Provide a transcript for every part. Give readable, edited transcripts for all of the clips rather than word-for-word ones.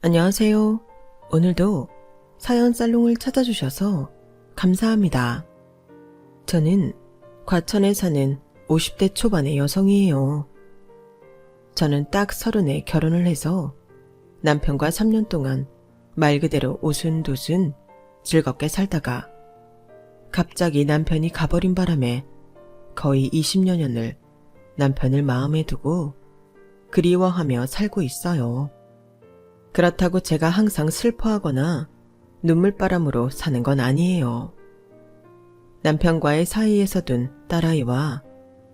안녕하세요. 오늘도 사연 살롱을 찾아주셔서 감사합니다. 저는 과천에 사는 50대 초반의 여성이에요. 저는 딱 30에 결혼을 해서 남편과 3년 동안 말 그대로 오순도순 즐겁게 살다가 갑자기 남편이 가버린 바람에 거의 20여 년을 남편을 마음에 두고 그리워하며 살고 있어요. 그렇다고 제가 항상 슬퍼하거나 눈물바람으로 사는 건 아니에요. 남편과의 사이에서 둔 딸아이와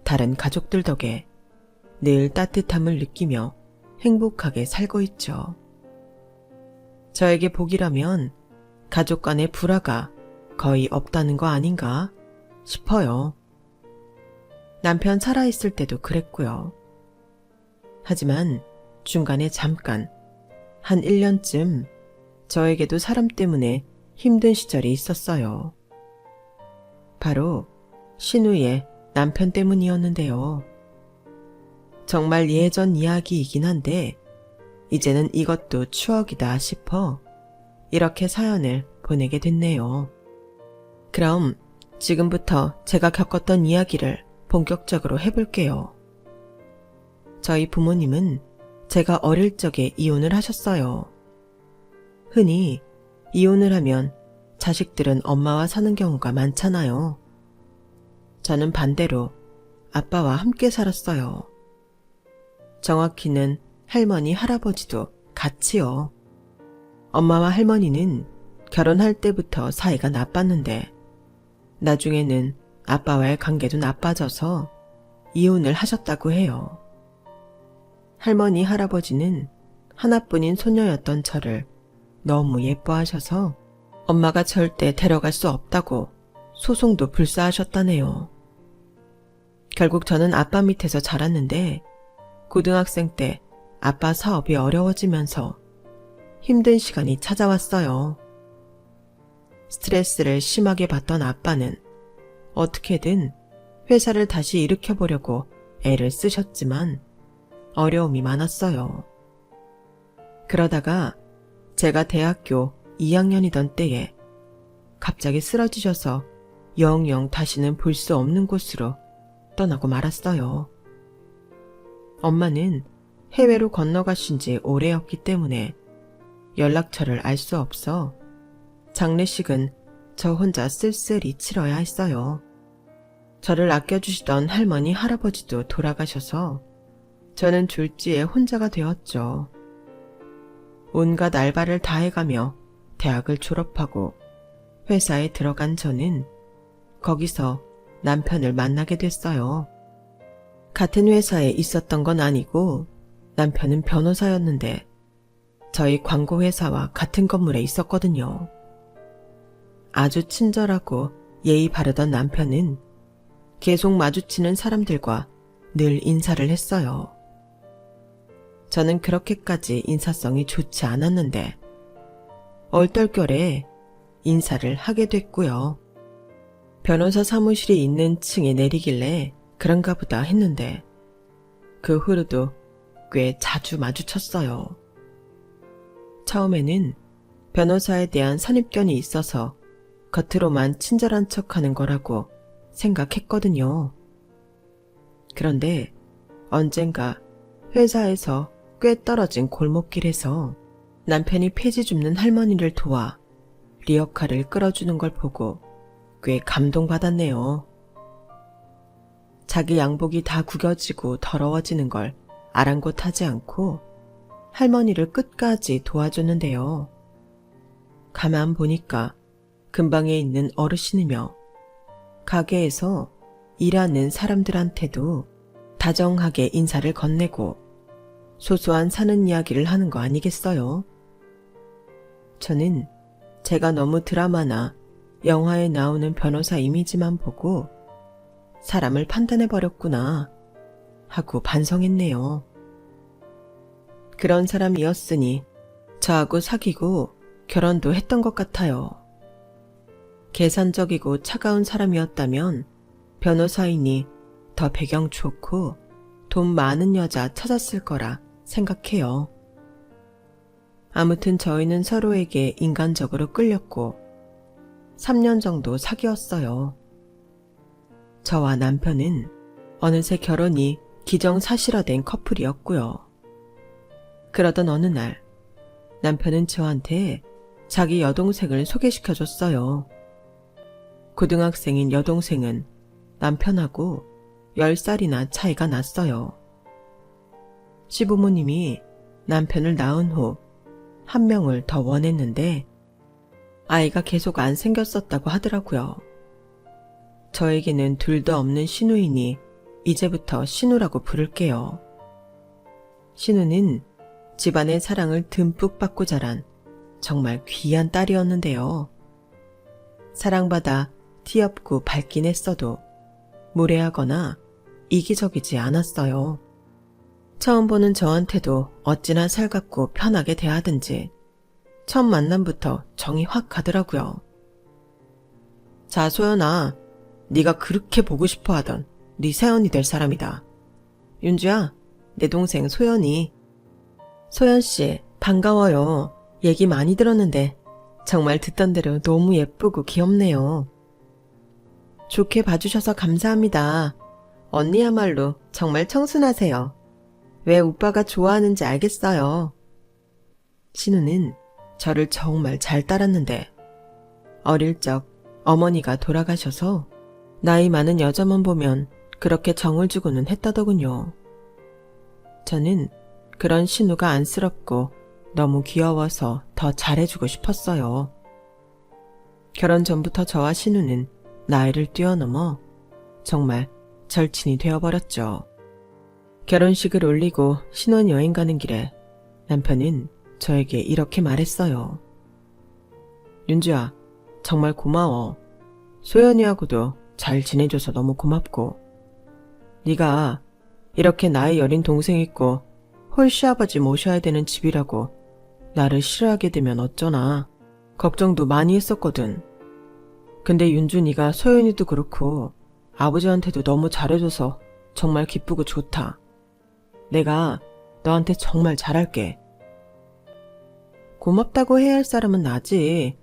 다른 가족들 덕에 늘 따뜻함을 느끼며 행복하게 살고 있죠. 저에게 복이라면 가족 간의 불화가 거의 없다는 거 아닌가 싶어요. 남편 살아있을 때도 그랬고요. 하지만 중간에 잠깐 한 1년쯤 저에게도 사람 때문에 힘든 시절이 있었어요. 바로 신우의 남편 때문이었는데요. 정말 예전 이야기이긴 한데 이제는 이것도 추억이다 싶어 이렇게 사연을 보내게 됐네요. 그럼 지금부터 제가 겪었던 이야기를 본격적으로 해볼게요. 저희 부모님은 제가 어릴 적에 이혼을 하셨어요. 흔히 이혼을 하면 자식들은 엄마와 사는 경우가 많잖아요. 저는 반대로 아빠와 함께 살았어요. 정확히는 할머니, 할아버지도 같이요. 엄마와 할머니는 결혼할 때부터 사이가 나빴는데 나중에는 아빠와의 관계도 나빠져서 이혼을 하셨다고 해요. 할머니, 할아버지는 하나뿐인 소녀였던 저를 너무 예뻐하셔서 엄마가 절대 데려갈 수 없다고 소송도 불사하셨다네요. 결국 저는 아빠 밑에서 자랐는데 고등학생 때 아빠 사업이 어려워지면서 힘든 시간이 찾아왔어요. 스트레스를 심하게 받던 아빠는 어떻게든 회사를 다시 일으켜보려고 애를 쓰셨지만 어려움이 많았어요. 그러다가 제가 대학교 2학년이던 때에 갑자기 쓰러지셔서 영영 다시는 볼 수 없는 곳으로 떠나고 말았어요. 엄마는 해외로 건너가신 지 오래였기 때문에 연락처를 알 수 없어 장례식은 저 혼자 쓸쓸히 치러야 했어요. 저를 아껴주시던 할머니, 할아버지도 돌아가셔서 저는 졸지에 혼자가 되었죠. 온갖 알바를 다 해가며 대학을 졸업하고 회사에 들어간 저는 거기서 남편을 만나게 됐어요. 같은 회사에 있었던 건 아니고 남편은 변호사였는데 저희 광고회사와 같은 건물에 있었거든요. 아주 친절하고 예의 바르던 남편은 계속 마주치는 사람들과 늘 인사를 했어요. 저는 그렇게까지 인사성이 좋지 않았는데 얼떨결에 인사를 하게 됐고요. 변호사 사무실이 있는 층에 내리길래 그런가 보다 했는데 그 후로도 꽤 자주 마주쳤어요. 처음에는 변호사에 대한 선입견이 있어서 겉으로만 친절한 척하는 거라고 생각했거든요. 그런데 언젠가 회사에서 꽤 떨어진 골목길에서 남편이 폐지 줍는 할머니를 도와 리어카를 끌어주는 걸 보고 꽤 감동받았네요. 자기 양복이 다 구겨지고 더러워지는 걸 아랑곳하지 않고 할머니를 끝까지 도와줬는데요. 가만 보니까 근방에 있는 어르신이며 가게에서 일하는 사람들한테도 다정하게 인사를 건네고 소소한 사는 이야기를 하는 거 아니겠어요? 저는 제가 너무 드라마나 영화에 나오는 변호사 이미지만 보고 사람을 판단해버렸구나 하고 반성했네요. 그런 사람이었으니 저하고 사귀고 결혼도 했던 것 같아요. 계산적이고 차가운 사람이었다면 변호사이니 더 배경 좋고 돈 많은 여자 찾았을 거라 생각해요. 아무튼 저희는 서로에게 인간적으로 끌렸고 3년 정도 사귀었어요. 저와 남편은 어느새 결혼이 기정사실화된 커플이었고요. 그러던 어느 날 남편은 저한테 자기 여동생을 소개시켜줬어요. 고등학생인 여동생은 남편하고 10살이나 차이가 났어요. 시부모님이 남편을 낳은 후 한 명을 더 원했는데 아이가 계속 안 생겼었다고 하더라고요. 저에게는 둘도 없는 신우이니 이제부터 신우라고 부를게요. 신우는 집안의 사랑을 듬뿍 받고 자란 정말 귀한 딸이었는데요. 사랑받아 티없고 밝긴 했어도 무례하거나 이기적이지 않았어요. 처음 보는 저한테도 어찌나 살갑고 편하게 대하든지 첫 만남부터 정이 확 가더라고요. 자, 소연아, 네가 그렇게 보고 싶어 하던 네 새언니 될 사람이다. 윤주야, 내 동생 소연이. 소연씨, 반가워요. 얘기 많이 들었는데 정말 듣던 대로 너무 예쁘고 귀엽네요. 좋게 봐주셔서 감사합니다. 언니야말로 정말 청순하세요. 왜 오빠가 좋아하는지 알겠어요. 신우는 저를 정말 잘 따랐는데 어릴 적 어머니가 돌아가셔서 나이 많은 여자만 보면 그렇게 정을 주고는 했다더군요. 저는 그런 신우가 안쓰럽고 너무 귀여워서 더 잘해주고 싶었어요. 결혼 전부터 저와 신우는 나이를 뛰어넘어 정말 절친이 되어버렸죠. 결혼식을 올리고 신혼여행 가는 길에 남편은 저에게 이렇게 말했어요. 윤주야, 정말 고마워. 소연이하고도 잘 지내줘서 너무 고맙고 네가 이렇게 나이 어린 동생 있고 홀시아버지 모셔야 되는 집이라고 나를 싫어하게 되면 어쩌나 걱정도 많이 했었거든. 근데 윤주 네가 소연이도 그렇고 아버지한테도 너무 잘해줘서 정말 기쁘고 좋다. 내가 너한테 정말 잘할게. 고맙다고 해야 할 사람은 나지.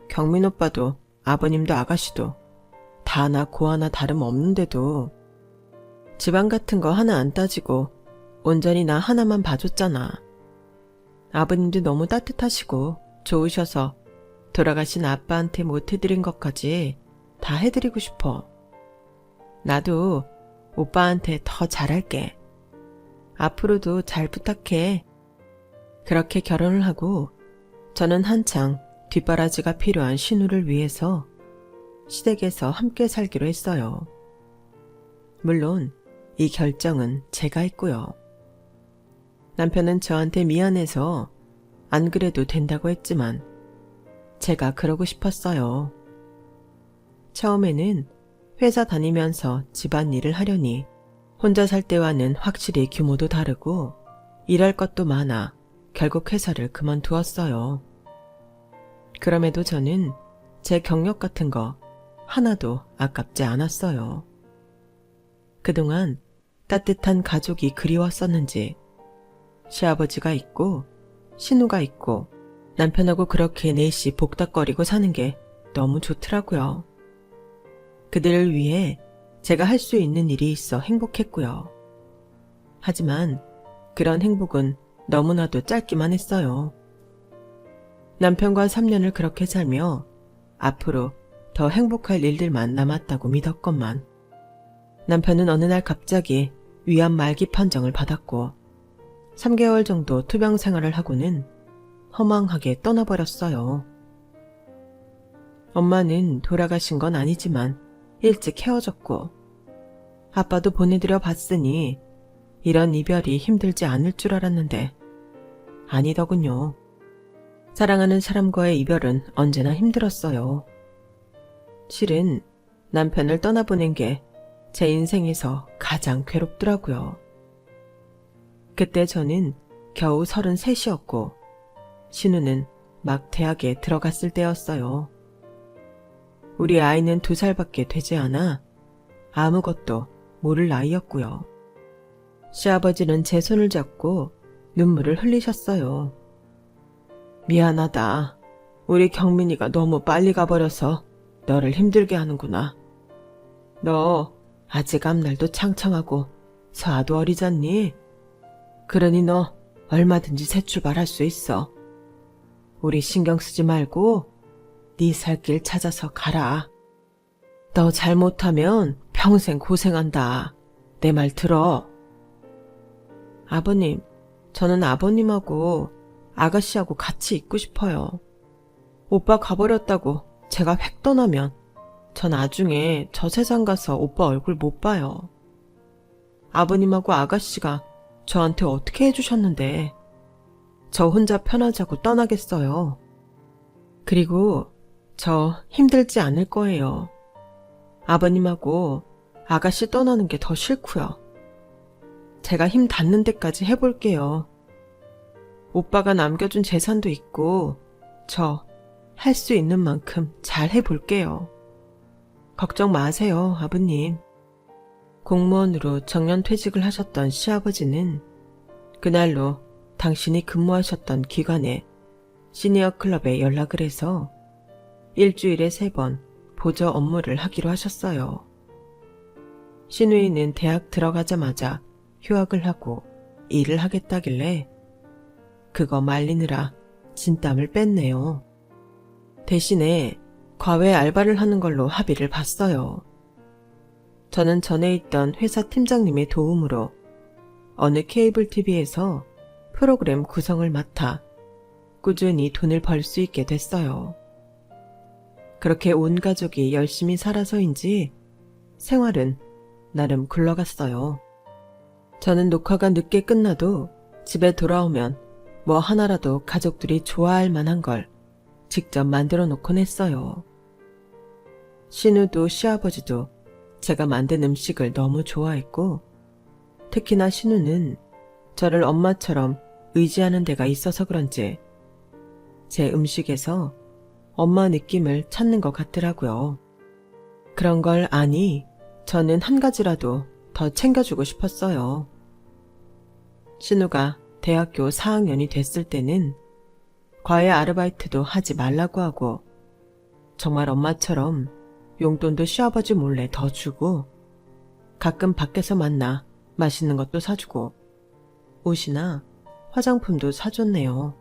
경민 오빠도 아버님도 아가씨도 다 낳고 하나 다름없는데도 집안 같은 거 하나 안 따지고 온전히 나 하나만 봐줬잖아. 아버님도 너무 따뜻하시고 좋으셔서 돌아가신 아빠한테 못해드린 것까지 다 해드리고 싶어. 나도 오빠한테 더 잘할게. 앞으로도 잘 부탁해. 그렇게 결혼을 하고 저는 한창 뒷바라지가 필요한 신우를 위해서 시댁에서 함께 살기로 했어요. 물론 이 결정은 제가 했고요. 남편은 저한테 미안해서 안 그래도 된다고 했지만 제가 그러고 싶었어요. 처음에는 회사 다니면서 집안일을 하려니 혼자 살 때와는 확실히 규모도 다르고 일할 것도 많아 결국 회사를 그만두었어요. 그럼에도 저는 제 경력 같은 거 하나도 아깝지 않았어요. 그동안 따뜻한 가족이 그리웠었는지 시아버지가 있고 신우가 있고 남편하고 그렇게 넷이 복닥거리고 사는 게 너무 좋더라고요. 그들을 위해 제가 할 수 있는 일이 있어 행복했고요. 하지만 그런 행복은 너무나도 짧기만 했어요. 남편과 3년을 그렇게 살며 앞으로 더 행복할 일들만 남았다고 믿었건만 남편은 어느 날 갑자기 위암 말기 판정을 받았고 3개월 정도 투병 생활을 하고는 허망하게 떠나버렸어요. 엄마는 돌아가신 건 아니지만 일찍 헤어졌고 아빠도 보내드려 봤으니 이런 이별이 힘들지 않을 줄 알았는데 아니더군요. 사랑하는 사람과의 이별은 언제나 힘들었어요. 실은 남편을 떠나보낸 게 제 인생에서 가장 괴롭더라고요. 그때 저는 겨우 33이었고 신우는 막 대학에 들어갔을 때였어요. 우리 아이는 2살밖에 되지 않아 아무것도 모를 나이였고요. 시아버지는 제 손을 잡고 눈물을 흘리셨어요. 미안하다. 우리 경민이가 너무 빨리 가버려서 너를 힘들게 하는구나. 너 아직 앞날도 창창하고 서아도 어리잖니? 그러니 너 얼마든지 새 출발할 수 있어. 우리 신경 쓰지 말고 네 살 길 찾아서 가라. 너 잘못하면 평생 고생한다. 내 말 들어. 아버님, 저는 아버님하고 아가씨하고 같이 있고 싶어요. 오빠 가버렸다고 제가 획 떠나면 저 나중에 저 세상 가서 오빠 얼굴 못 봐요. 아버님하고 아가씨가 저한테 어떻게 해주셨는데 저 혼자 편하자고 떠나겠어요. 그리고 저 힘들지 않을 거예요. 아버님하고 아가씨 떠나는 게 더 싫고요. 제가 힘 닿는 데까지 해볼게요. 오빠가 남겨준 재산도 있고 저 할 수 있는 만큼 잘 해볼게요. 걱정 마세요, 아버님. 공무원으로 정년퇴직을 하셨던 시아버지는 그날로 당신이 근무하셨던 기관의 시니어 클럽에 연락을 해서 일주일에 3번 보조 업무를 하기로 하셨어요. 신우이는 대학 들어가자마자 휴학을 하고 일을 하겠다길래 그거 말리느라 진땀을 뺐네요. 대신에 과외 알바를 하는 걸로 합의를 봤어요. 저는 전에 있던 회사 팀장님의 도움으로 어느 케이블 TV에서 프로그램 구성을 맡아 꾸준히 돈을 벌 수 있게 됐어요. 그렇게 온 가족이 열심히 살아서인지 생활은 나름 굴러갔어요. 저는 녹화가 늦게 끝나도 집에 돌아오면 뭐 하나라도 가족들이 좋아할 만한 걸 직접 만들어 놓곤 했어요. 신우도 시아버지도 제가 만든 음식을 너무 좋아했고 특히나 신우는 저를 엄마처럼 의지하는 데가 있어서 그런지 제 음식에서 엄마 느낌을 찾는 것 같더라고요. 그런 걸 아니 저는 한 가지라도 더 챙겨주고 싶었어요. 신우가 대학교 4학년이 됐을 때는 과외 아르바이트도 하지 말라고 하고 정말 엄마처럼 용돈도 시아버지 몰래 더 주고 가끔 밖에서 만나 맛있는 것도 사주고 옷이나 화장품도 사줬네요.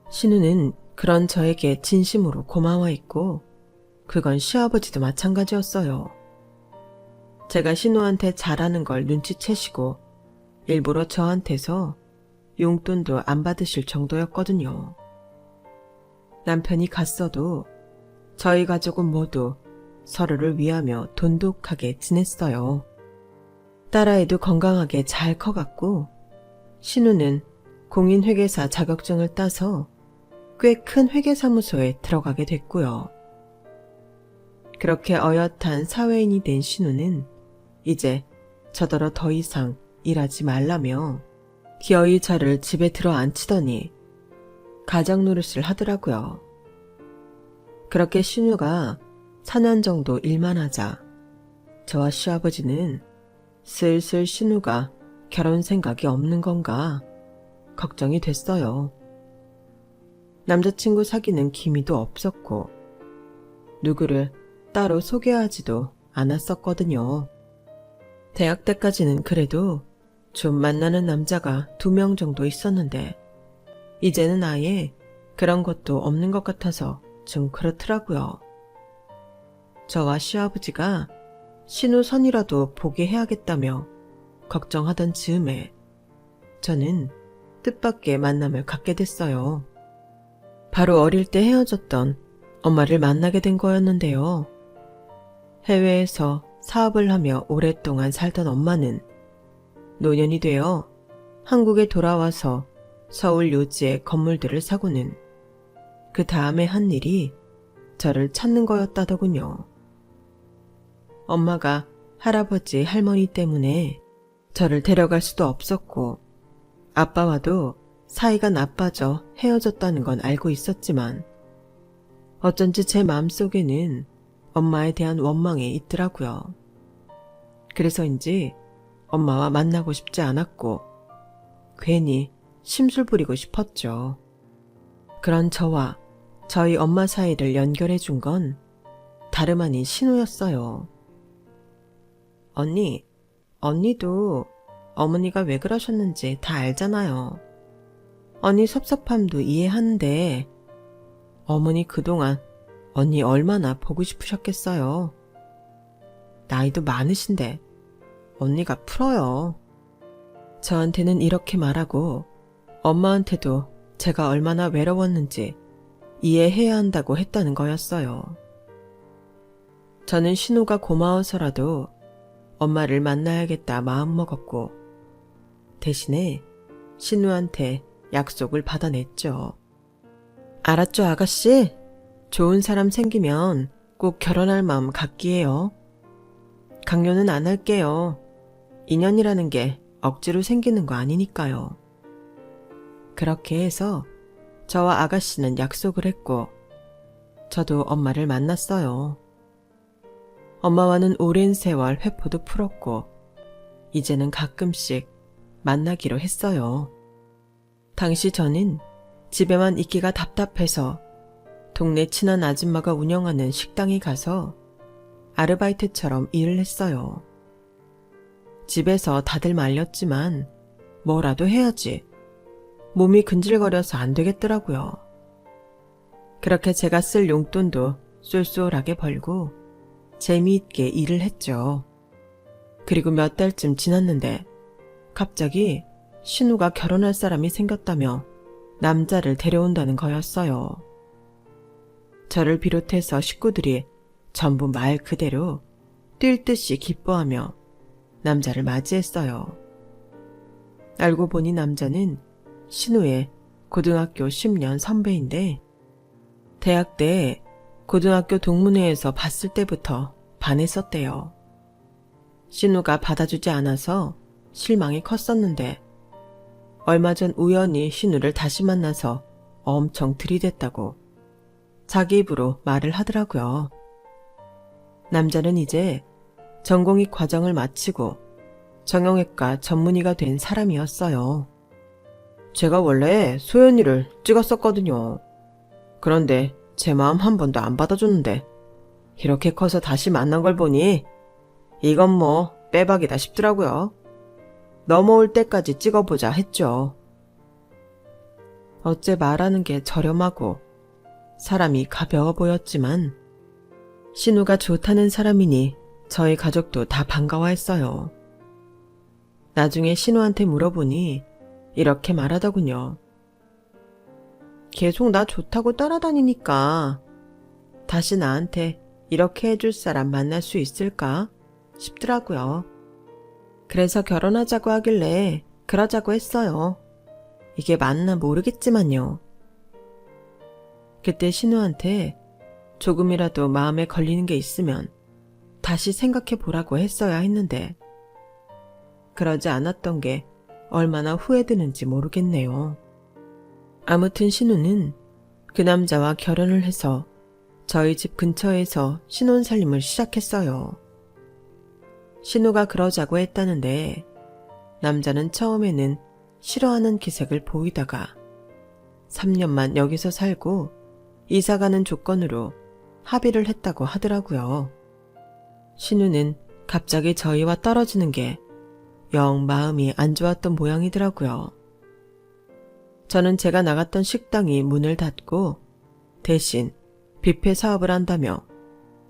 신우는 그런 저에게 진심으로 고마워했고 그건 시아버지도 마찬가지였어요. 제가 신우한테 잘하는 걸 눈치채시고 일부러 저한테서 용돈도 안 받으실 정도였거든요. 남편이 갔어도 저희 가족은 모두 서로를 위하며 돈독하게 지냈어요. 딸아이도 건강하게 잘 커갔고 신우는 공인회계사 자격증을 따서 꽤 큰 회계사무소에 들어가게 됐고요. 그렇게 어엿한 사회인이 된 신우는 이제 저더러 더 이상 일하지 말라며 기어이 저를 집에 들어 앉히더니 가장 노릇을 하더라고요. 그렇게 신우가 4년 정도 일만 하자 저와 시아버지는 슬슬 신우가 결혼 생각이 없는 건가 걱정이 됐어요. 남자친구 사귀는 기미도 없었고 누구를 따로 소개하지도 않았었거든요. 대학 때까지는 그래도 좀 만나는 남자가 2명 정도 있었는데 이제는 아예 그런 것도 없는 것 같아서 좀 그렇더라고요. 저와 시아버지가 신우 선이라도 보게 해야겠다며 걱정하던 즈음에 저는 뜻밖의 만남을 갖게 됐어요. 바로 어릴 때 헤어졌던 엄마를 만나게 된 거였는데요. 해외에서 사업을 하며 오랫동안 살던 엄마는 노년이 되어 한국에 돌아와서 서울 요지의 건물들을 사고는 그 다음에 한 일이 저를 찾는 거였다더군요. 엄마가 할아버지, 할머니 때문에 저를 데려갈 수도 없었고 아빠와도 사이가 나빠져 헤어졌다는 건 알고 있었지만 어쩐지 제 마음속에는 엄마에 대한 원망이 있더라고요. 그래서인지 엄마와 만나고 싶지 않았고 괜히 심술 부리고 싶었죠. 그런 저와 저희 엄마 사이를 연결해 준 건 다름 아닌 신우였어요. 언니, 언니도 어머니가 왜 그러셨는지 다 알잖아요. 언니 섭섭함도 이해하는데 어머니 그동안 언니 얼마나 보고 싶으셨겠어요. 나이도 많으신데 언니가 풀어요. 저한테는 이렇게 말하고 엄마한테도 제가 얼마나 외로웠는지 이해해야 한다고 했다는 거였어요. 저는 신우가 고마워서라도 엄마를 만나야겠다 마음먹었고 대신에 신우한테 약속을 받아냈죠. 알았죠, 아가씨? 좋은 사람 생기면 꼭 결혼할 마음 갖기에요. 강요는 안 할게요. 인연이라는 게 억지로 생기는 거 아니니까요. 그렇게 해서 저와 아가씨는 약속을 했고 저도 엄마를 만났어요. 엄마와는 오랜 세월 회포도 풀었고 이제는 가끔씩 만나기로 했어요. 당시 저는 집에만 있기가 답답해서 동네 친한 아줌마가 운영하는 식당에 가서 아르바이트처럼 일을 했어요. 집에서 다들 말렸지만 뭐라도 해야지. 몸이 근질거려서 안 되겠더라고요. 그렇게 제가 쓸 용돈도 쏠쏠하게 벌고 재미있게 일을 했죠. 그리고 몇 달쯤 지났는데 갑자기 신우가 결혼할 사람이 생겼다며 남자를 데려온다는 거였어요. 저를 비롯해서 식구들이 전부 말 그대로 뛸 듯이 기뻐하며 남자를 맞이했어요. 알고 보니 남자는 신우의 고등학교 10년 선배인데 대학 때 고등학교 동문회에서 봤을 때부터 반했었대요. 신우가 받아주지 않아서 실망이 컸었는데 얼마 전 우연히 신우를 다시 만나서 엄청 들이댔다고 자기 입으로 말을 하더라고요. 남자는 이제 전공의 과정을 마치고 정형외과 전문의가 된 사람이었어요. 제가 원래 소연이를 찍었었거든요. 그런데 제 마음 한 번도 안 받아줬는데 이렇게 커서 다시 만난 걸 보니 이건 뭐 빼박이다 싶더라고요. 넘어올 때까지 찍어보자 했죠. 어째 말하는 게 저렴하고 사람이 가벼워 보였지만 신우가 좋다는 사람이니 저희 가족도 다 반가워했어요. 나중에 신우한테 물어보니 이렇게 말하더군요. 계속 나 좋다고 따라다니니까 다시 나한테 이렇게 해줄 사람 만날 수 있을까 싶더라고요. 그래서 결혼하자고 하길래 그러자고 했어요. 이게 맞나 모르겠지만요. 그때 신우한테 조금이라도 마음에 걸리는 게 있으면 다시 생각해 보라고 했어야 했는데 그러지 않았던 게 얼마나 후회되는지 모르겠네요. 아무튼 신우는 그 남자와 결혼을 해서 저희 집 근처에서 신혼살림을 시작했어요. 신우가 그러자고 했다는데 남자는 처음에는 싫어하는 기색을 보이다가 3년만 여기서 살고 이사가는 조건으로 합의를 했다고 하더라고요. 신우는 갑자기 저희와 떨어지는 게 영 마음이 안 좋았던 모양이더라고요. 저는 제가 나갔던 식당이 문을 닫고 대신 뷔페 사업을 한다며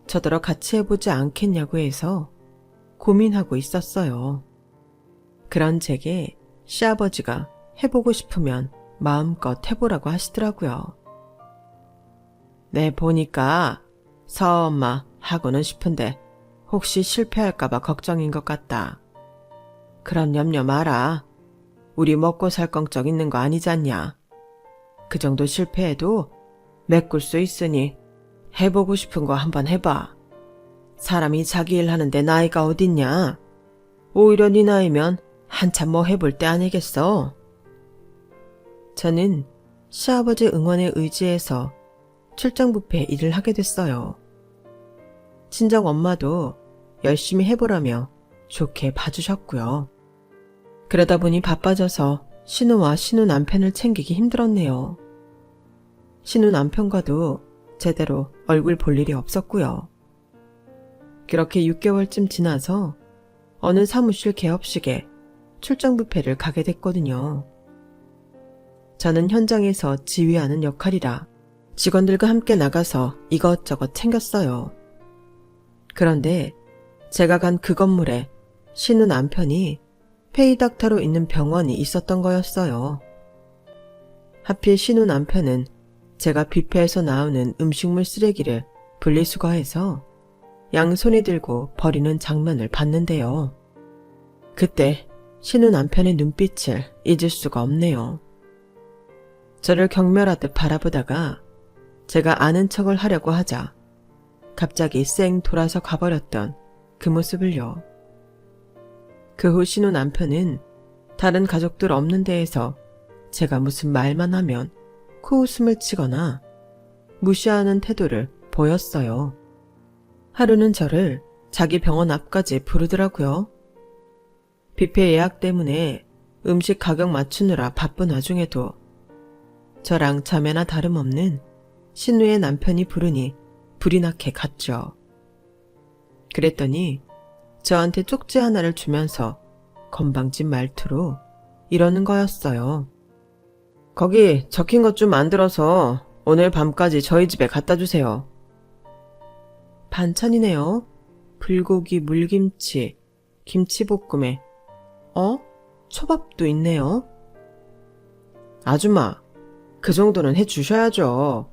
저더러 같이 해보지 않겠냐고 해서 고민하고 있었어요. 그런 제게 시아버지가 해보고 싶으면 마음껏 해보라고 하시더라고요. 네, 보니까 서엄마 하고는 싶은데 혹시 실패할까봐 걱정인 것 같다. 그런 염려 마라. 우리 먹고 살 걱정 있는 거 아니잖냐. 그 정도 실패해도 메꿀 수 있으니 해보고 싶은 거 한번 해봐. 사람이 자기 일 하는데 나이가 어딨냐. 오히려 네 나이면 한참 뭐 해볼 때 아니겠어. 저는 시아버지 응원에 의지해서 출장 뷔페 일을 하게 됐어요. 친정 엄마도 열심히 해보라며 좋게 봐주셨고요. 그러다 보니 바빠져서 신우와 신우 남편을 챙기기 힘들었네요. 신우 남편과도 제대로 얼굴 볼 일이 없었고요. 그렇게 6개월쯤 지나서 어느 사무실 개업식에 출장 뷔페를 가게 됐거든요. 저는 현장에서 지휘하는 역할이라 직원들과 함께 나가서 이것저것 챙겼어요. 그런데 제가 간 그 건물에 신우 남편이 페이닥터로 있는 병원이 있었던 거였어요. 하필 신우 남편은 제가 뷔페에서 나오는 음식물 쓰레기를 분리수거해서 양손에 들고 버리는 장면을 봤는데요. 그때 신우 남편의 눈빛을 잊을 수가 없네요. 저를 경멸하듯 바라보다가 제가 아는 척을 하려고 하자 갑자기 쌩 돌아서 가버렸던 그 모습을요. 그 후 신우 남편은 다른 가족들 없는 데에서 제가 무슨 말만 하면 코웃음을 치거나 무시하는 태도를 보였어요. 하루는 저를 자기 병원 앞까지 부르더라고요. 뷔페 예약 때문에 음식 가격 맞추느라 바쁜 와중에도 저랑 자매나 다름없는 신우의 남편이 부르니 불이 나게 갔죠. 그랬더니 저한테 쪽지 하나를 주면서 건방진 말투로 이러는 거였어요. 거기 적힌 것 좀 만들어서 오늘 밤까지 저희 집에 갖다 주세요. 반찬이네요. 불고기, 물김치, 김치볶음에 초밥도 있네요. 아줌마, 그 정도는 해주셔야죠.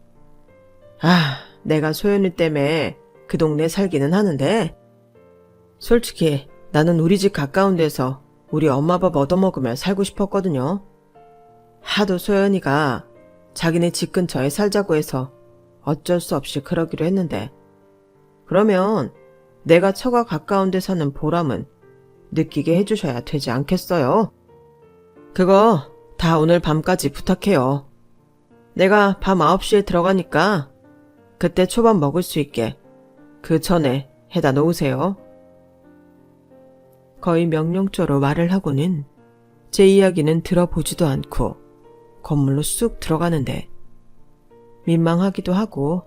내가 소연이 때문에 그 동네 살기는 하는데 솔직히 나는 우리 집 가까운 데서 우리 엄마 밥 얻어먹으며 살고 싶었거든요. 하도 소연이가 자기네 집 근처에 살자고 해서 어쩔 수 없이 그러기로 했는데 그러면 내가 처가 가까운 데 사는 보람은 느끼게 해주셔야 되지 않겠어요? 그거 다 오늘 밤까지 부탁해요. 내가 밤 9시에 들어가니까 그때 초밥 먹을 수 있게 그 전에 해다 놓으세요. 거의 명령조로 말을 하고는 제 이야기는 들어보지도 않고 건물로 쑥 들어가는데 민망하기도 하고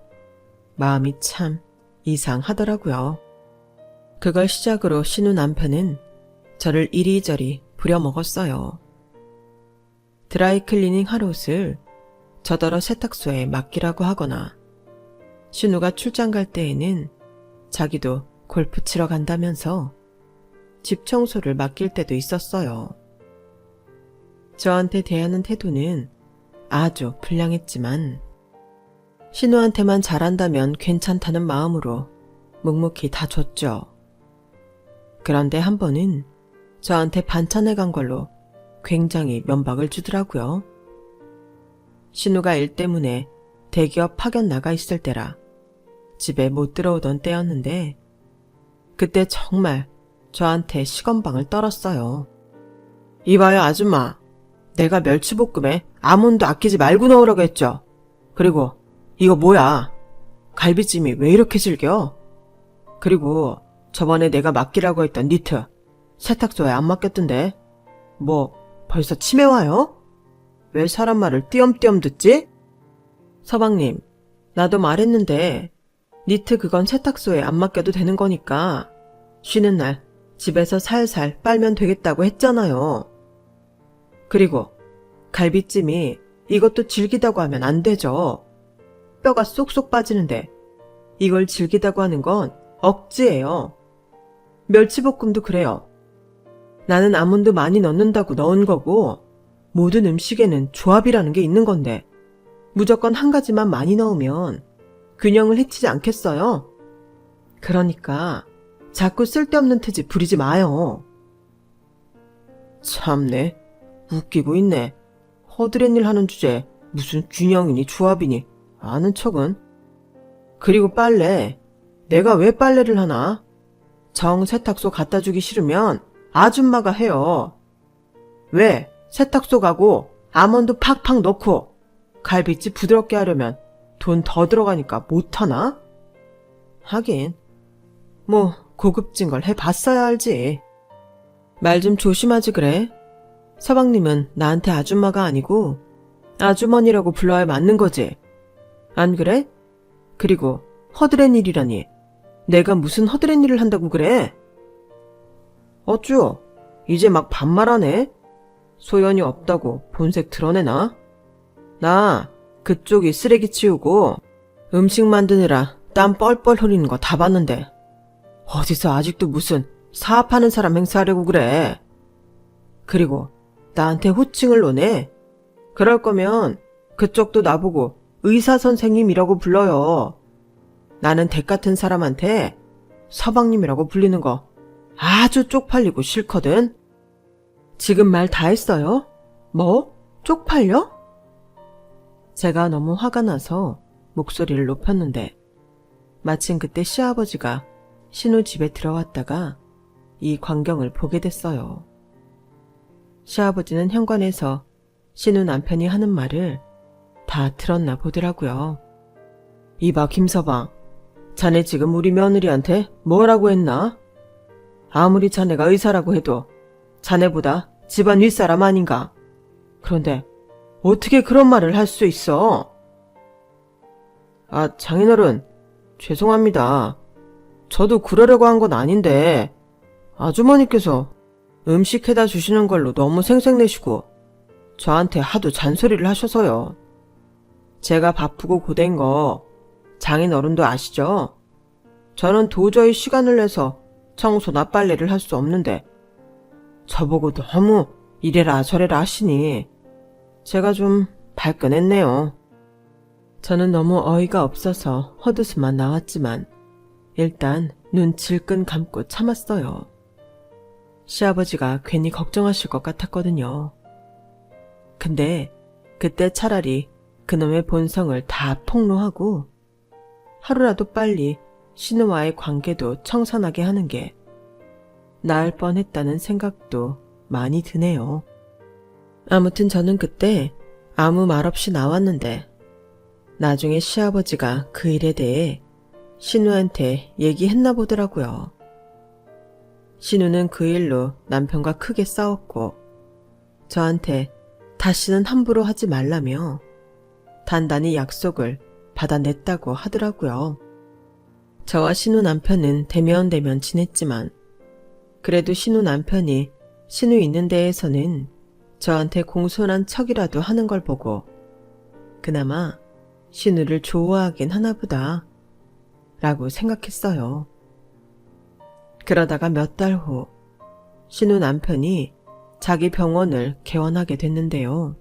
마음이 참 이상하더라고요. 그걸 시작으로 신우 남편은 저를 이리저리 부려먹었어요. 드라이클리닝 할 옷을 저더러 세탁소에 맡기라고 하거나 신우가 출장 갈 때에는 자기도 골프 치러 간다면서 집 청소를 맡길 때도 있었어요. 저한테 대하는 태도는 아주 불량했지만 신우한테만 잘한다면 괜찮다는 마음으로 묵묵히 다 줬죠. 그런데 한 번은 저한테 반찬을 간 걸로 굉장히 면박을 주더라고요. 신우가 일 때문에 대기업 파견 나가 있을 때라 집에 못 들어오던 때였는데 그때 정말 저한테 시건방을 떨었어요. 이봐요 아줌마, 내가 멸치볶음에 아몬드 아끼지 말고 넣으라고 했죠. 그리고 이거 뭐야, 갈비찜이 왜 이렇게 질겨? 그리고 저번에 내가 맡기라고 했던 니트 세탁소에 안 맡겼던데 뭐 벌써 치매 와요? 왜 사람 말을 띄엄띄엄 듣지? 서방님, 나도 말했는데 니트 그건 세탁소에 안 맡겨도 되는 거니까 쉬는 날 집에서 살살 빨면 되겠다고 했잖아요. 그리고 갈비찜이 이것도 질기다고 하면 안 되죠. 뼈가 쏙쏙 빠지는데 이걸 질기다고 하는 건 억지예요. 멸치볶음도 그래요. 나는 아몬드 많이 넣는다고 넣은 거고 모든 음식에는 조합이라는 게 있는 건데 무조건 한 가지만 많이 넣으면 균형을 해치지 않겠어요? 그러니까 자꾸 쓸데없는 트집 부리지 마요. 참네, 웃기고 있네. 허드렛 일 하는 주제에 무슨 균형이니 조합이니 아는 척은. 그리고 빨래, 내가 왜 빨래를 하나? 정 세탁소 갖다 주기 싫으면 아줌마가 해요. 왜 세탁소 가고 아몬드 팍팍 넣고 갈비찜 부드럽게 하려면 돈 더 들어가니까 못하나? 하긴 뭐 고급진 걸 해봤어야 알지. 말 좀 조심하지 그래. 서방님은 나한테 아줌마가 아니고 아주머니라고 불러야 맞는 거지. 안 그래? 그리고 허드렛 일이라니. 내가 무슨 허드렛 일을 한다고 그래? 어쭈? 이제 막 반말하네? 소연이 없다고 본색 드러내나? 나 그쪽이 쓰레기 치우고 음식 만드느라 땀 뻘뻘 흘리는 거 다 봤는데 어디서 아직도 무슨 사업하는 사람 행세하려고 그래? 그리고 나한테 호칭을 놓네? 그럴 거면 그쪽도 나보고 의사 선생님이라고 불러요. 나는 댁 같은 사람한테 서방님이라고 불리는 거 아주 쪽팔리고 싫거든. 지금 말 다 했어요? 뭐? 쪽팔려? 제가 너무 화가 나서 목소리를 높였는데 마침 그때 시아버지가 신우 집에 들어왔다가 이 광경을 보게 됐어요. 시아버지는 현관에서 신우 남편이 하는 말을 다 들었나 보더라고요. 이봐 김서방, 자네 지금 우리 며느리한테 뭐라고 했나? 아무리 자네가 의사라고 해도 자네보다 집안 윗사람 아닌가? 그런데 어떻게 그런 말을 할 수 있어? 아, 장인어른, 죄송합니다. 저도 그러려고 한 건 아닌데 아주머니께서 음식 해다 주시는 걸로 너무 생색내시고 저한테 하도 잔소리를 하셔서요. 제가 바쁘고 고된 거 장인어른도 아시죠? 저는 도저히 시간을 내서 청소나 빨래를 할 수 없는데 저보고 너무 이래라 저래라 하시니 제가 좀 발끈했네요. 저는 너무 어이가 없어서 헛웃음만 나왔지만 일단 눈 질끈 감고 참았어요. 시아버지가 괜히 걱정하실 것 같았거든요. 근데 그때 차라리 그놈의 본성을 다 폭로하고 하루라도 빨리 신우와의 관계도 청산하게 하는 게 나을 뻔했다는 생각도 많이 드네요. 아무튼 저는 그때 아무 말 없이 나왔는데 나중에 시아버지가 그 일에 대해 신우한테 얘기했나 보더라고요. 신우는 그 일로 남편과 크게 싸웠고 저한테 다시는 함부로 하지 말라며 단단히 약속을 받아냈다고 하더라고요. 저와 신우 남편은 대면대면 지냈지만 그래도 신우 남편이 신우 있는 데에서는 저한테 공손한 척이라도 하는 걸 보고 그나마 신우를 좋아하긴 하나보다 라고 생각했어요. 그러다가 몇 달 후 신우 남편이 자기 병원을 개원하게 됐는데요.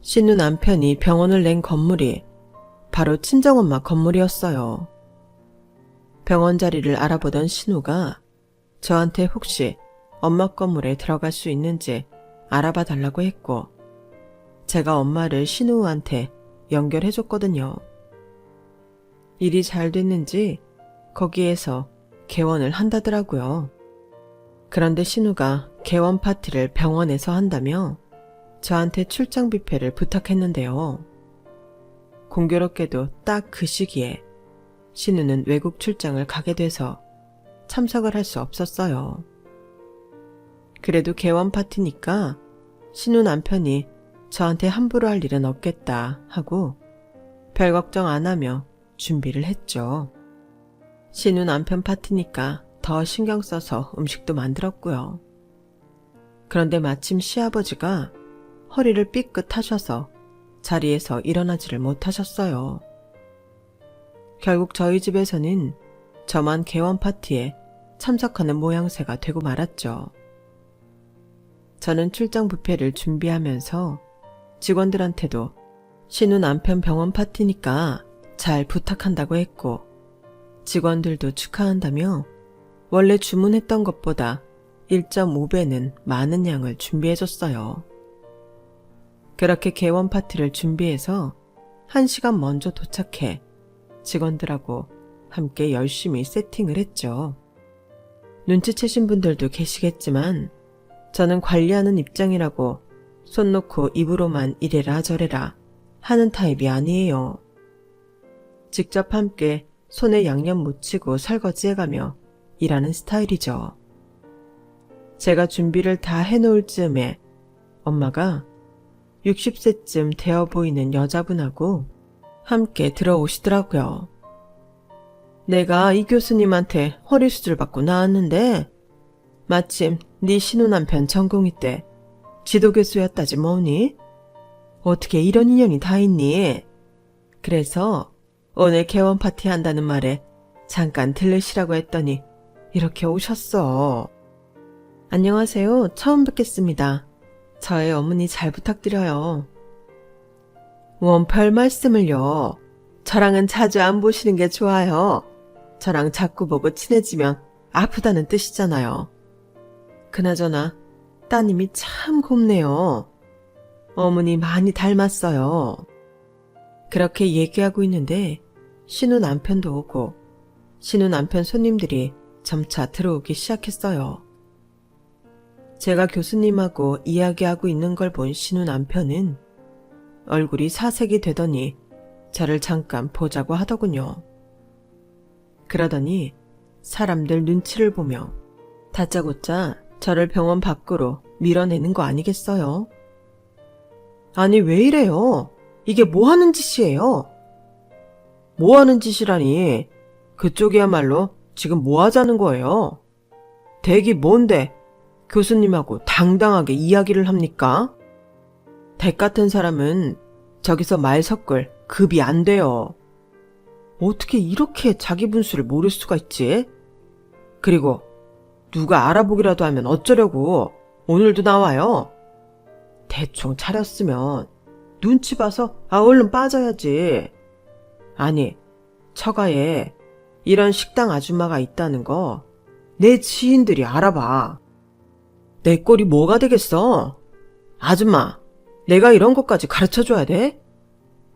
신우 남편이 병원을 낸 건물이 바로 친정엄마 건물이었어요. 병원 자리를 알아보던 신우가 저한테 혹시 엄마 건물에 들어갈 수 있는지 알아봐 달라고 했고 제가 엄마를 신우한테 연결해줬거든요. 일이 잘 됐는지 거기에서 개원을 한다더라고요. 그런데 신우가 개원 파티를 병원에서 한다며 저한테 출장 뷔페를 부탁했는데요. 공교롭게도 딱 그 시기에 신우는 외국 출장을 가게 돼서 참석을 할 수 없었어요. 그래도 개원 파티니까 신우 남편이 저한테 함부로 할 일은 없겠다 하고 별 걱정 안 하며 준비를 했죠. 신우 남편 파티니까 더 신경 써서 음식도 만들었고요. 그런데 마침 시아버지가 허리를 삐끗하셔서 자리에서 일어나지를 못하셨어요. 결국 저희 집에서는 저만 개원 파티에 참석하는 모양새가 되고 말았죠. 저는 출장 뷔페를 준비하면서 직원들한테도 신우 남편 병원 파티니까 잘 부탁한다고 했고 직원들도 축하한다며 원래 주문했던 것보다 1.5배는 많은 양을 준비해줬어요. 그렇게 개원 파티를 준비해서 1시간 먼저 도착해 직원들하고 함께 열심히 세팅을 했죠. 눈치채신 분들도 계시겠지만 저는 관리하는 입장이라고 손 놓고 입으로만 이래라 저래라 하는 타입이 아니에요. 직접 함께 손에 양념 묻히고 설거지해가며 일하는 스타일이죠. 제가 준비를 다 해놓을 즈음에 엄마가 60세쯤 되어 보이는 여자분하고 함께 들어오시더라고요. 내가 이 교수님한테 허리수술 받고 나왔는데 마침 네 신우 남편 전공의 때 지도교수였다지 뭐니? 어떻게 이런 인연이 다 있니? 그래서 오늘 개원 파티 한다는 말에 잠깐 들르시라고 했더니 이렇게 오셨어. 안녕하세요. 처음 뵙겠습니다. 저의 어머니 잘 부탁드려요. 원 별 말씀을요. 저랑은 자주 안 보시는 게 좋아요. 저랑 자꾸 보고 친해지면 아프다는 뜻이잖아요. 그나저나 따님이 참 곱네요. 어머니 많이 닮았어요. 그렇게 얘기하고 있는데 신우 남편도 오고 신우 남편 손님들이 점차 들어오기 시작했어요. 제가 교수님하고 이야기하고 있는 걸 본 신우 남편은 얼굴이 사색이 되더니 저를 잠깐 보자고 하더군요. 그러더니 사람들 눈치를 보며 다짜고짜 저를 병원 밖으로 밀어내는 거 아니겠어요? 아니 왜 이래요? 이게 뭐 하는 짓이에요? 뭐 하는 짓이라니? 그쪽이야말로 지금 뭐 하자는 거예요? 댁이 뭔데 교수님하고 당당하게 이야기를 합니까? 댁 같은 사람은 저기서 말 섞을 급이 안 돼요. 어떻게 이렇게 자기 분수를 모를 수가 있지? 그리고 누가 알아보기라도 하면 어쩌려고 오늘도 나와요? 대충 차렸으면 눈치 봐서 얼른 빠져야지. 아니, 처가에 이런 식당 아줌마가 있다는 거 내 지인들이 알아봐. 내 꼴이 뭐가 되겠어? 아줌마, 내가 이런 것까지 가르쳐줘야 돼?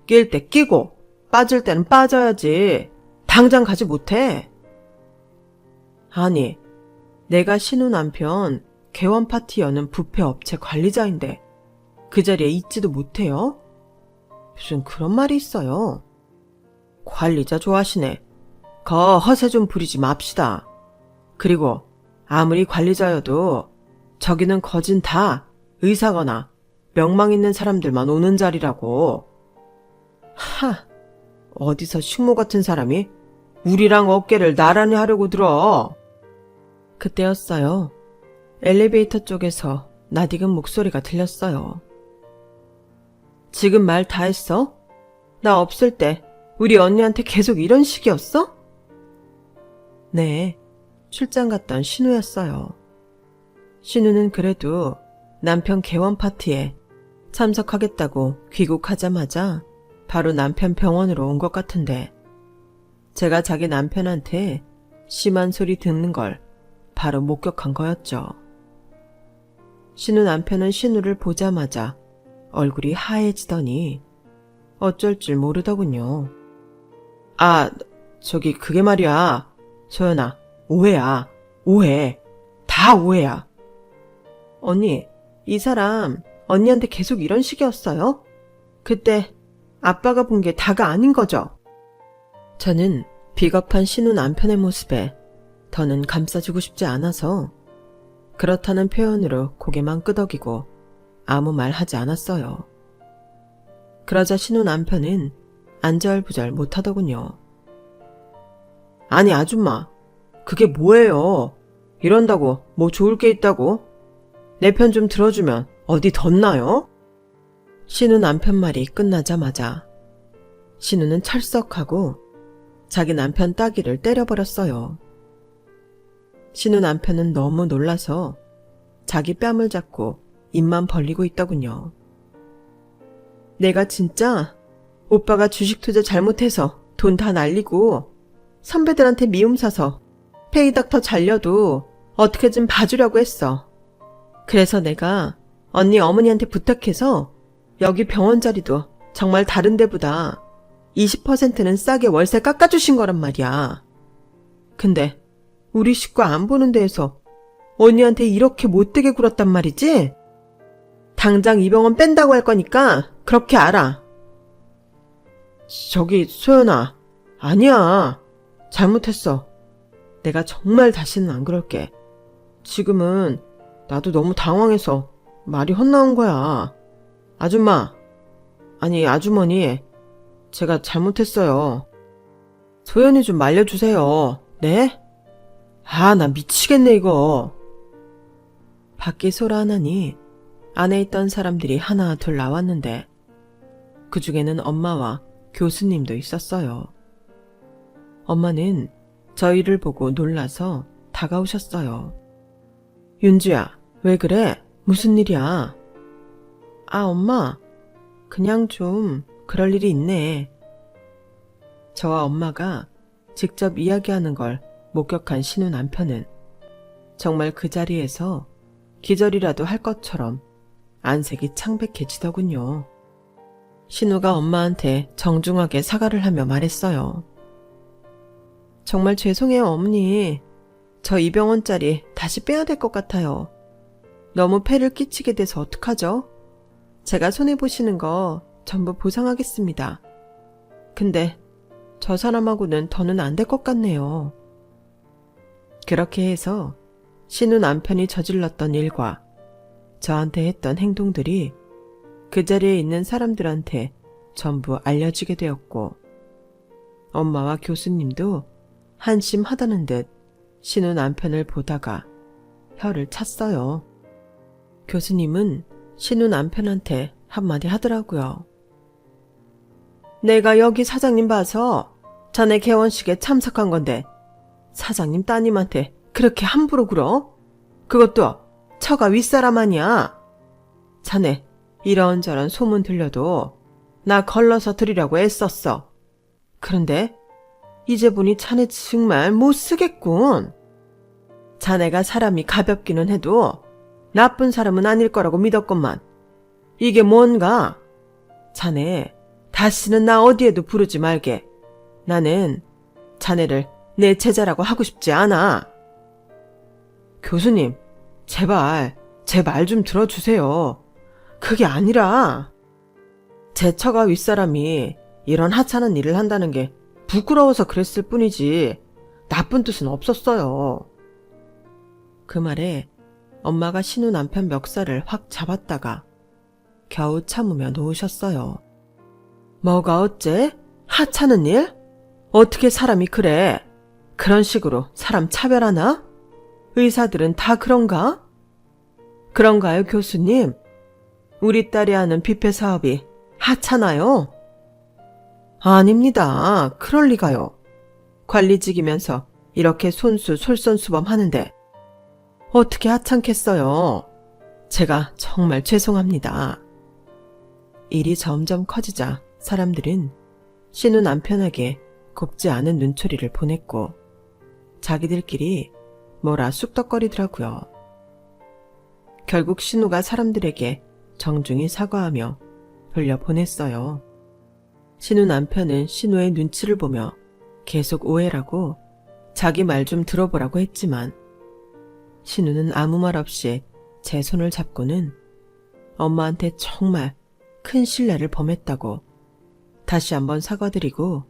낄 때 끼고 빠질 때는 빠져야지. 당장 가지 못해? 아니, 내가 신우 남편 개원 파티 여는 뷔페 업체 관리자인데 그 자리에 있지도 못해요? 무슨 그런 말이 있어요. 관리자 좋아하시네. 거 허세 좀 부리지 맙시다. 그리고 아무리 관리자여도 저기는 거진 다 의사거나 명망 있는 사람들만 오는 자리라고. 하, 어디서 식모 같은 사람이 우리랑 어깨를 나란히 하려고 들어. 그때였어요. 엘리베이터 쪽에서 낯익은 목소리가 들렸어요. 지금 말 다 했어? 나 없을 때 우리 언니한테 계속 이런 식이었어? 네, 출장 갔던 신우였어요. 신우는 그래도 남편 개원 파티에 참석하겠다고 귀국하자마자 바로 남편 병원으로 온 것 같은데 제가 자기 남편한테 심한 소리 듣는 걸 바로 목격한 거였죠. 신우 남편은 신우를 보자마자 얼굴이 하얘지더니 어쩔 줄 모르더군요. 아, 저기 그게 말이야. 소연아, 오해야. 오해. 다 오해야. 언니, 이 사람 언니한테 계속 이런 식이었어요? 그때 아빠가 본 게 다가 아닌 거죠? 저는 비겁한 신우 남편의 모습에 더는 감싸주고 싶지 않아서 그렇다는 표현으로 고개만 끄덕이고 아무 말 하지 않았어요. 그러자 신우 남편은 안절부절 못하더군요. 아니 아줌마, 그게 뭐예요? 이런다고 뭐 좋을 게 있다고? 내 편 좀 들어주면 어디 덧나요? 신우 남편 말이 끝나자마자 신우는 철썩하고 자기 남편 따귀를 때려버렸어요. 신우 남편은 너무 놀라서 자기 뺨을 잡고 입만 벌리고 있더군요. 내가 진짜 오빠가 주식 투자 잘못해서 돈 다 날리고 선배들한테 미움 사서 페이닥터 잘려도 어떻게 좀 봐주려고 했어. 그래서 내가 언니 어머니한테 부탁해서 여기 병원 자리도 정말 다른 데보다 20%는 싸게 월세 깎아주신 거란 말이야. 근데 우리 식구 안 보는 데에서 언니한테 이렇게 못되게 굴었단 말이지? 당장 이 병원 뺀다고 할 거니까 그렇게 알아. 저기 소연아, 아니야. 잘못했어. 내가 정말 다시는 안 그럴게. 지금은 나도 너무 당황해서 말이 헛나온 거야. 아줌마, 아니 아주머니, 제가 잘못했어요. 소연이 좀 말려주세요. 네? 나 미치겠네, 이거. 밖에 소라 하나니 안에 있던 사람들이 하나 둘 나왔는데 그 중에는 엄마와 교수님도 있었어요. 엄마는 저희를 보고 놀라서 다가오셨어요. 윤주야, 왜 그래? 무슨 일이야? 엄마, 그냥 좀 그럴 일이 있네. 저와 엄마가 직접 이야기하는 걸 목격한 신우 남편은 정말 그 자리에서 기절이라도 할 것처럼 안색이 창백해지더군요. 신우가 엄마한테 정중하게 사과를 하며 말했어요. 정말 죄송해요, 어머니. 저 2병원짜리 다시 빼야 될 것 같아요. 너무 폐를 끼치게 돼서 어떡하죠? 제가 손해보시는 거 전부 보상하겠습니다. 근데 저 사람하고는 더는 안 될 것 같네요. 그렇게 해서 신우 남편이 저질렀던 일과 저한테 했던 행동들이 그 자리에 있는 사람들한테 전부 알려지게 되었고 엄마와 교수님도 한심하다는 듯 신우 남편을 보다가 혀를 찼어요. 교수님은 신우 남편한테 한마디 하더라고요. 내가 여기 사장님 봐서 자네 개원식에 참석한 건데 사장님 따님한테 그렇게 함부로 굴어? 그것도 처가 윗사람 아니야. 자네 이런저런 소문 들려도 나 걸러서 드리려고 애썼어. 그런데 이제 보니 자네 정말 못쓰겠군. 자네가 사람이 가볍기는 해도 나쁜 사람은 아닐 거라고 믿었건만. 이게 뭔가? 자네 다시는 나 어디에도 부르지 말게. 나는 자네를 내 제자라고 하고 싶지 않아. 교수님, 제발 제 말 좀 들어주세요. 그게 아니라 제 처가 윗사람이 이런 하찮은 일을 한다는 게 부끄러워서 그랬을 뿐이지 나쁜 뜻은 없었어요. 그 말에 엄마가 신우 남편 멱살을 확 잡았다가 겨우 참으며 놓으셨어요. 뭐가 어째? 하찮은 일? 어떻게 사람이 그래? 그런 식으로 사람 차별하나? 의사들은 다 그런가? 그런가요, 교수님? 우리 딸이 하는 뷔페 사업이 하찮아요? 아닙니다. 그럴 리가요. 관리직이면서 이렇게 손수 솔선수범 하는데 어떻게 하찮겠어요? 제가 정말 죄송합니다. 일이 점점 커지자 사람들은 신우 남편에게 곱지 않은 눈초리를 보냈고 자기들끼리 뭐라 쑥덕거리더라고요. 결국 신우가 사람들에게 정중히 사과하며 돌려보냈어요. 신우 남편은 신우의 눈치를 보며 계속 오해라고 자기 말 좀 들어보라고 했지만 신우는 아무 말 없이 제 손을 잡고는 엄마한테 정말 큰 신뢰를 범했다고 다시 한번 사과드리고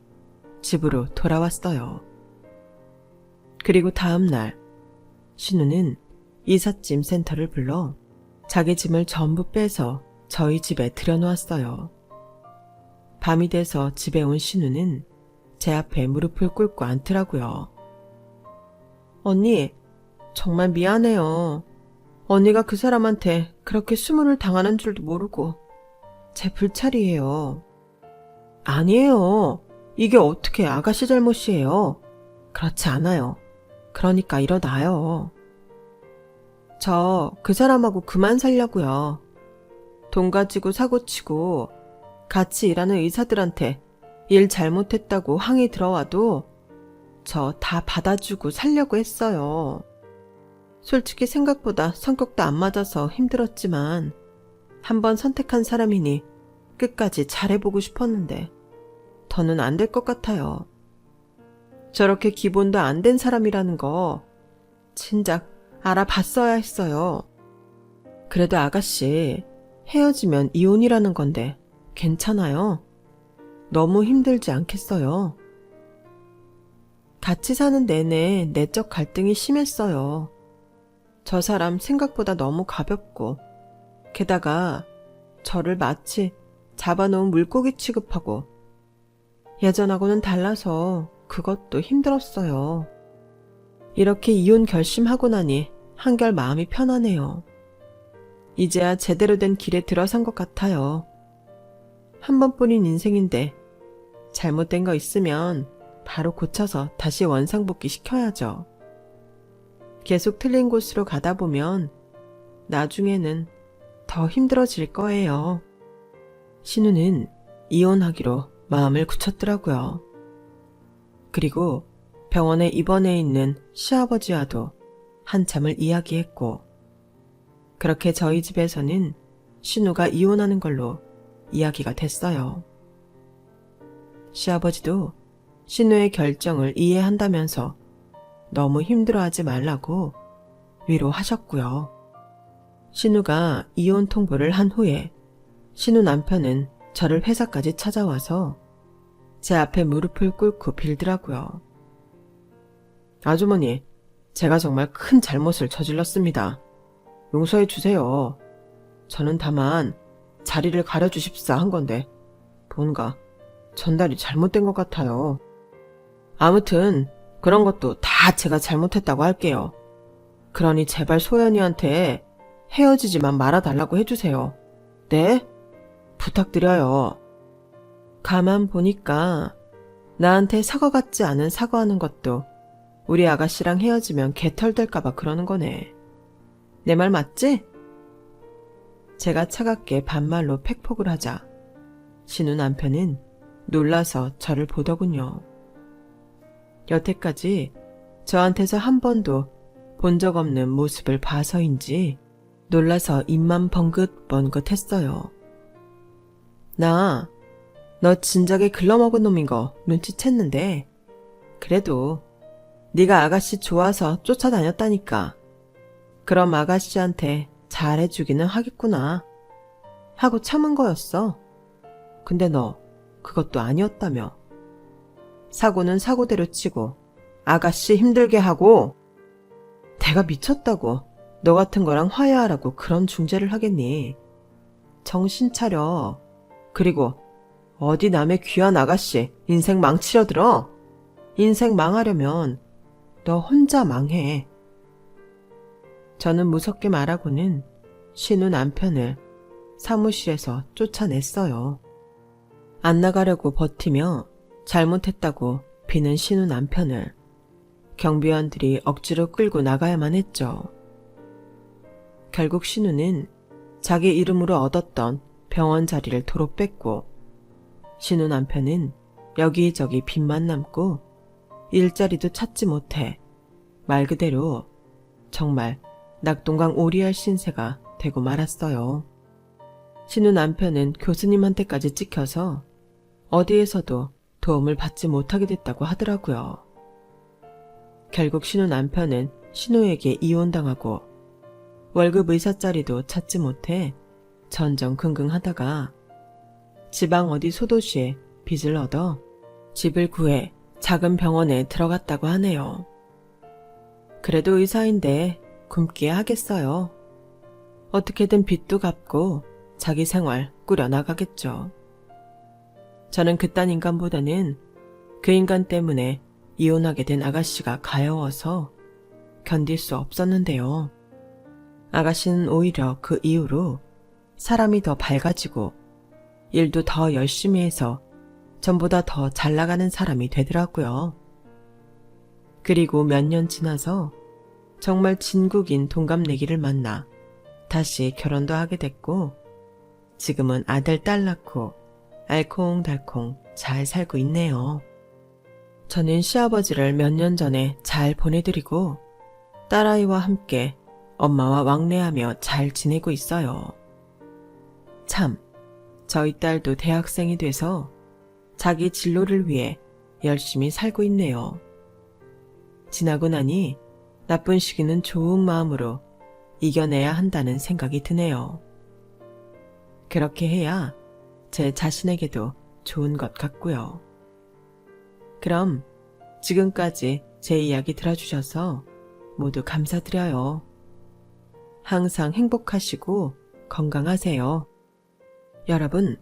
집으로 돌아왔어요. 그리고 다음 날 신우는 이삿짐 센터를 불러 자기 짐을 전부 빼서 저희 집에 들여놓았어요. 밤이 돼서 집에 온 신우는 제 앞에 무릎을 꿇고 앉더라고요. 언니, 정말 미안해요. 언니가 그 사람한테 그렇게 수문을 당하는 줄도 모르고 제 불찰이에요. 아니에요. 이게 어떻게 아가씨 잘못이에요. 그렇지 않아요. 그러니까 일어나요. 저 그 사람하고 그만 살려고요. 돈 가지고 사고치고 같이 일하는 의사들한테 일 잘못했다고 항의 들어와도 저 다 받아주고 살려고 했어요. 솔직히 생각보다 성격도 안 맞아서 힘들었지만 한번 선택한 사람이니 끝까지 잘해보고 싶었는데 더는 안 될 것 같아요. 저렇게 기본도 안 된 사람이라는 거 진작 알아봤어야 했어요. 그래도 아가씨, 헤어지면 이혼이라는 건데 괜찮아요? 너무 힘들지 않겠어요? 같이 사는 내내 내적 갈등이 심했어요. 저 사람 생각보다 너무 가볍고 게다가 저를 마치 잡아놓은 물고기 취급하고 예전하고는 달라서 그것도 힘들었어요. 이렇게 이혼 결심하고 나니 한결 마음이 편하네요. 이제야 제대로 된 길에 들어선 것 같아요. 한 번뿐인 인생인데 잘못된 거 있으면 바로 고쳐서 다시 원상복귀 시켜야죠. 계속 틀린 곳으로 가다 보면 나중에는 더 힘들어질 거예요. 신우는 이혼하기로 마음을 굳혔더라고요. 그리고 병원에 입원해 있는 시아버지와도 한참을 이야기했고, 그렇게 저희 집에서는 신우가 이혼하는 걸로 이야기가 됐어요. 시아버지도 신우의 결정을 이해한다면서 너무 힘들어하지 말라고 위로하셨고요. 신우가 이혼 통보를 한 후에 신우 남편은 저를 회사까지 찾아와서 제 앞에 무릎을 꿇고 빌더라고요. 아주머니, 제가 정말 큰 잘못을 저질렀습니다. 용서해 주세요. 저는 다만 자리를 가려주십사 한 건데 뭔가 전달이 잘못된 것 같아요. 아무튼 그런 것도 다 제가 잘못했다고 할게요. 그러니 제발 소연이한테 헤어지지만 말아달라고 해주세요. 네? 부탁드려요. 가만 보니까 나한테 사과 같지 않은 사과하는 것도 우리 아가씨랑 헤어지면 개털될까봐 그러는 거네. 내 말 맞지? 제가 차갑게 반말로 팩폭을 하자 신우 남편은 놀라서 저를 보더군요. 여태까지 저한테서 한 번도 본 적 없는 모습을 봐서인지 놀라서 입만 번긋번긋 했어요. 너 진작에 글러먹은 놈인 거 눈치챘는데 그래도 네가 아가씨 좋아서 쫓아다녔다니까. 그럼 아가씨한테 잘해주기는 하겠구나 하고 참은 거였어. 근데 너 그것도 아니었다며. 사고는 사고대로 치고 아가씨 힘들게 하고 내가 미쳤다고 너 같은 거랑 화해하라고 그런 중재를 하겠니. 정신 차려. 그리고 어디 남의 귀한 아가씨 인생 망치려 들어. 인생 망하려면 너 혼자 망해. 저는 무섭게 말하고는 신우 남편을 사무실에서 쫓아냈어요. 안 나가려고 버티며 잘못했다고 비는 신우 남편을 경비원들이 억지로 끌고 나가야만 했죠. 결국 신우는 자기 이름으로 얻었던 병원 자리를 도로 뺐고 신우 남편은 여기저기 빚만 남고 일자리도 찾지 못해 말 그대로 정말 낙동강 오리알 신세가 되고 말았어요. 신우 남편은 교수님한테까지 찍혀서 어디에서도 도움을 받지 못하게 됐다고 하더라고요. 결국 신우 남편은 신우에게 이혼당하고 월급 의사자리도 찾지 못해 전전긍긍하다가 지방 어디 소도시에 빚을 얻어 집을 구해 작은 병원에 들어갔다고 하네요. 그래도 의사인데 굶기야 하겠어요. 어떻게든 빚도 갚고 자기 생활 꾸려나가겠죠. 저는 그딴 인간보다는 그 인간 때문에 이혼하게 된 아가씨가 가여워서 견딜 수 없었는데요. 아가씨는 오히려 그 이후로 사람이 더 밝아지고 일도 더 열심히 해서 전보다 더 잘 나가는 사람이 되더라고요. 그리고 몇 년 지나서 정말 진국인 동갑내기를 만나 다시 결혼도 하게 됐고 지금은 아들 딸 낳고 알콩달콩 잘 살고 있네요. 저는 시아버지를 몇 년 전에 잘 보내드리고 딸아이와 함께 엄마와 왕래하며 잘 지내고 있어요. 참, 저희 딸도 대학생이 돼서 자기 진로를 위해 열심히 살고 있네요. 지나고 나니 나쁜 시기는 좋은 마음으로 이겨내야 한다는 생각이 드네요. 그렇게 해야 제 자신에게도 좋은 것 같고요. 그럼 지금까지 제 이야기 들어주셔서 모두 감사드려요. 항상 행복하시고 건강하세요. 여러분,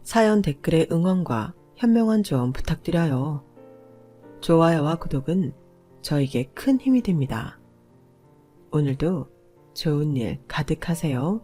사연 댓글의 응원과 현명한 조언 부탁드려요. 좋아요와 구독은 저에게 큰 힘이 됩니다. 오늘도 좋은 일 가득하세요.